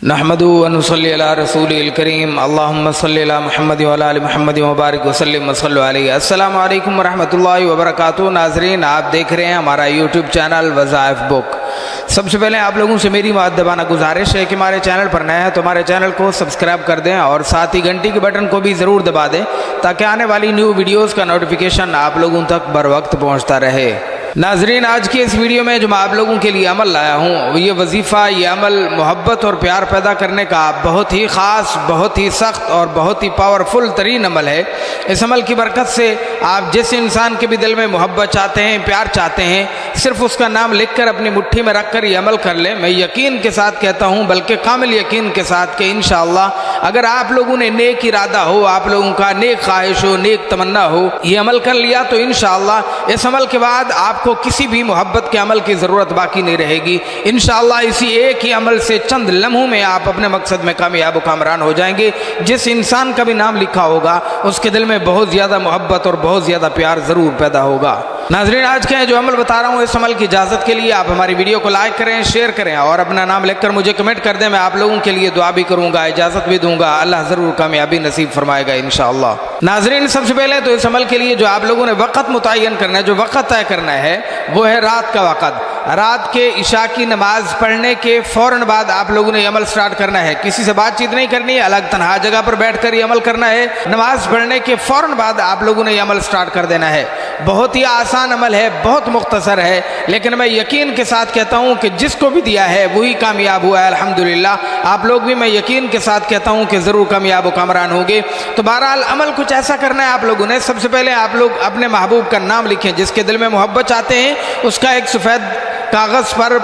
नहमदु व नुसल्ली अला रसूलिल करीम अल्लाहुम्मा सल्लि अला मुहम्मद व अला आलि मुहम्मद व बारिक वसल्लिम वसल्लु अलैहि। अस्सलामु अलैकुम व रहमतुल्लाहि व बरकातुहू। नाज़रीन, आप देख रहे हैं हमारा यूट्यूब चैनल वज़ाइफ बुक। सबसे पहले आप लोगों से मेरी मुअद्दबाना गुजारिश है कि हमारे चैनल पर नए हैं तो हमारे चैनल को सब्सक्राइब कर दें और साथ ही घंटी के बटन को भी ज़रूर दबा दें ताकि आने वाली न्यू वीडियोज़ का नोटिफिकेशन आप लोगों तक बर वक्त पहुँचता रहे। नाजरीन, आज की इस वीडियो में जो मैं आप लोगों के लिए अमल लाया हूँ, ये वजीफ़ा, ये अमल मोहब्बत और प्यार पैदा करने का बहुत ही ख़ास, बहुत ही सख्त और बहुत ही पावरफुल तरीन अमल है। इस अमल की बरकत से आप जिस इंसान के भी दिल में मोहब्बत चाहते हैं, प्यार चाहते हैं, सिर्फ उसका नाम लिख कर अपनी मुट्ठी में रख कर ये अमल कर लें। मैं यकीन के साथ कहता हूँ, बल्कि कामिल यकीन के साथ कि इंशाअल्लाह अगर आप लोगों ने नेक इरादा हो, आप लोगों का नेक ख्वाहिश हो, नेक तमन्ना हो, ये अमल कर लिया तो इंशाअल्लाह इस अमल के बाद आपको किसी भी मोहब्बत के अमल की ज़रूरत बाकी नहीं रहेगी। इंशाअल्लाह इसी एक ही अमल से चंद लम्हों में आप अपने मकसद में कामयाब कामरान हो जाएंगे। जिस इंसान का भी नाम लिखा होगा उसके दिल में बहुत ज़्यादा मोहब्बत और बहुत ज़्यादा प्यार ज़रूर पैदा होगा। नाज़रीन, आज के जो अमल बता रहा हूँ, इस अमल की इजाज़त के लिए आप हमारी वीडियो को लाइक करें, शेयर करें और अपना नाम लिखकर मुझे कमेंट कर दें। मैं आप लोगों के लिए दुआ भी करूँगा, इजाज़त भी दूंगा। अल्लाह ज़रूर कामयाबी नसीब फरमाएगा इंशाअल्लाह। नाज़रीन, सबसे पहले तो इस अमल के लिए जो आप लोगों ने वक़्त मुतय्यन करना है, जो वक़्त तय करना है, वो है रात का वक़्त। रात के इशा की नमाज पढ़ने के फ़ौरन बाद आप लोगों ने अमल स्टार्ट करना है। किसी से बातचीत नहीं करनी है, अलग तनहा जगह पर बैठ कर ये अमल करना है। नमाज पढ़ने के फ़ौरन बाद आप लोगों ने ये अमल स्टार्ट कर देना है। बहुत ही आसान अमल है, बहुत मुख्तसर है, लेकिन मैं यकीन के साथ कहता हूँ कि जिसको भी दिया है वही कामयाब हुआ है अल्हम्दुलिल्लाह। आप लोग भी मैं यकीन के साथ कहता हूँ कि ज़रूर कामयाब कामरान होंगे। तो बहरहाल अमल कुछ ऐसा करना है आप लोगों ने। सबसे पहले आप लोग अपने महबूब का नाम लिखें, जिसके दिल में मोहब्बत चाहते हैं उसका एक सफ़ेद कागज़ पर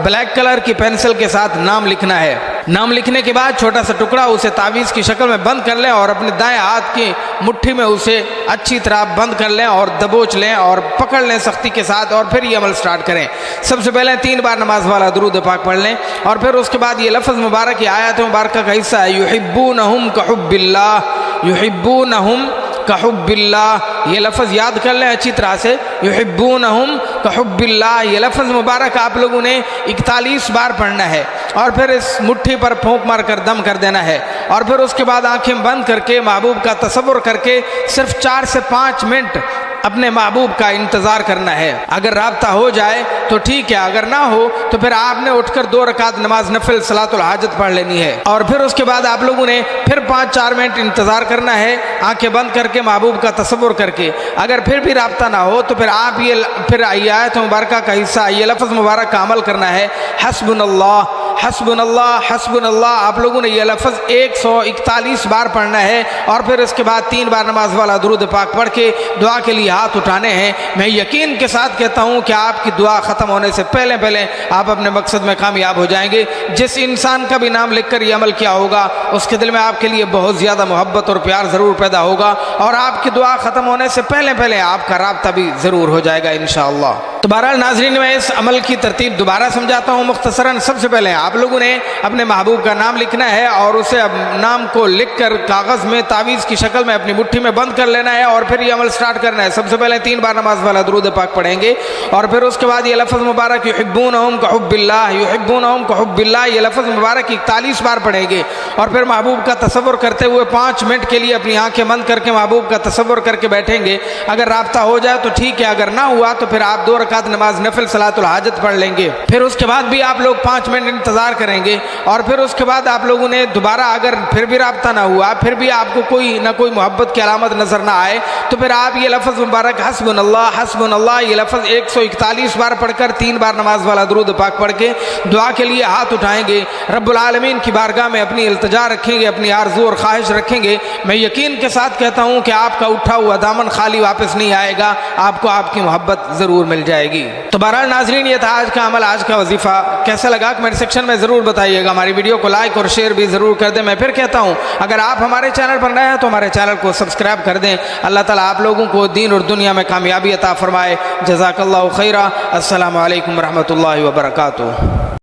ब्लैक कलर की पेंसिल के साथ नाम लिखना है। नाम लिखने के बाद छोटा सा टुकड़ा उसे तावीज़ की शक्ल में बंद कर लें और अपने दाएं हाथ की मुट्ठी में उसे अच्छी तरह बंद कर लें और दबोच लें और पकड़ लें सख्ती के साथ, और फिर ये अमल स्टार्ट करें। सबसे पहले 3 बार नमाज वाला दुरूद पाक पढ़ लें और फिर उसके बाद ये लफ्ज़ मुबारक, ये आयत मुबारक का हिस्सा है, युहिब्बूनहुम कहुब्बिल्लाह, युहिब्बूनहुम कहुब्बिल्लाह। ये लफ्ज़ याद कर लें अच्छी तरह से, युहिब्बूनहुम कहुब्बिल्लाह। ये लफ्ज़ मुबारक आप लोगों ने 41 बार पढ़ना है और फिर इस मुट्ठी पर फूंक मार कर दम कर देना है और फिर उसके बाद आंखें बंद करके महबूब का तसव्वुर करके सिर्फ 4 से 5 मिनट अपने महबूब का इंतज़ार करना है। अगर राब्ता हो जाए तो ठीक है, अगर ना हो तो फिर आपने उठकर 2 रकात नमाज नफिल सलातुल हाजत पढ़ लेनी है और फिर उसके बाद आप लोगों ने फिर 5-4 मिनट इंतज़ार करना है आंखें बंद करके महबूब का तसव्वुर करके। अगर फिर भी राब्ता ना हो तो फिर आप ये फिर आयत मुबारक का हिस्सा, ये लफ्ज़ मुबारक का अमल करना है, हस्बुनल्लाह हस्बुनल्लाह हस्बुनल्लाह। आप लोगों ने यह लफ्ज़ 141 बार पढ़ना है और फिर इसके बाद 3 बार नमाज वाला दुरूद पाक पढ़ के दुआ के लिए हाथ उठाने हैं। मैं यकीन के साथ कहता हूँ कि आपकी दुआ ख़त्म होने से पहले पहले आप अपने मकसद में कामयाब हो जाएंगे। जिस इंसान का भी नाम लिख कर यह अमल किया होगा उसके दिल में आपके लिए बहुत ज़्यादा मोहब्बत और प्यार ज़रूर पैदा होगा और आपकी दुआ ख़त्म होने से पहले पहले आपका राब्ता भी ज़रूर हो जाएगा इंशाअल्लाह। तो बहरहाल नाज़रीन, मैं इस अमल की तरतीब दोबारा समझाता हूँ मुख्तसरन। सबसे पहले आप लोगों ने अपने महबूब का नाम लिखना है और उसे अब नाम को लिखकर कागज़ में तावीज़ की शक्ल में अपनी मुट्ठी में बंद कर लेना है और फिर ये अमल स्टार्ट करना है। सबसे पहले 3 बार नमाज वाला दुरूद पाक पढ़ेंगे और फिर उसके बाद ये लफ्ज़ मुबारक युहिब्बूनहुम कहुब्बिल्लाह, युहिब्बूनहुम कहुब्बिल्लाह, ये लफ्ज़ मुबारक 41 बार पढ़ेंगे और फिर महबूब का तसव्वुर करते हुए 5 मिनट के लिए अपनी आंखें बंद करके महबूब का तसव्वुर करके बैठेंगे। अगर राब्ता हो जाए तो ठीक है, अगर ना हुआ तो फिर आप 2 रकात नमाज नफिल सलातुल हाजत पढ़ लेंगे। फिर उसके बाद भी आप लोग 5 मिनट इंतज़ार करेंगे और फिर उसके बाद आप लोगों ने दोबारा, अगर फिर भी राब्ता ना हुआ, फिर भी आपको कोई ना कोई मोहब्बत की अलामत नजर ना आए तो फिर आप ये लफ्ज़ मुबारक हस्बुनल्लाह हस्बुनल्लाह, ये लफ्ज़ 141 बार पढ़कर 3 बार नमाज वाला दुरूद पाक पढ़ के दुआ के लिए हाथ उठाएंगे, रब्बुल आलमीन की बारगाह में अपनी इल्तिजा रखेंगे, अपनी आरज़ू और ख्वाहिश रखेंगे। मैं यकीन के साथ कहता हूँ कि आपका उठा हुआ दामन खाली वापस नहीं आएगा, आपको आपकी मोहब्बत ज़रूर मिल जाएगी। तो बहरहाल नाज़रीन, ये था आज का अमल, आज का वजीफ़ा। कैसा लगा कमेंट सेक्शन में ज़रूर बताइएगा। हमारी वीडियो को लाइक और शेयर भी ज़रूर कर दें। मैं फिर कहता हूँ, अगर आप हमारे चैनल पर नए हैं तो हमारे चैनल को सब्सक्राइब कर दें। अल्लाह ताला आप लोगों को दीन और दुनिया में कामयाबी अता फरमाए। जज़ाकल्लाहु खैरा। अस्सलामु अलैकुम रहमतुल्लाहि व बरकातुहू।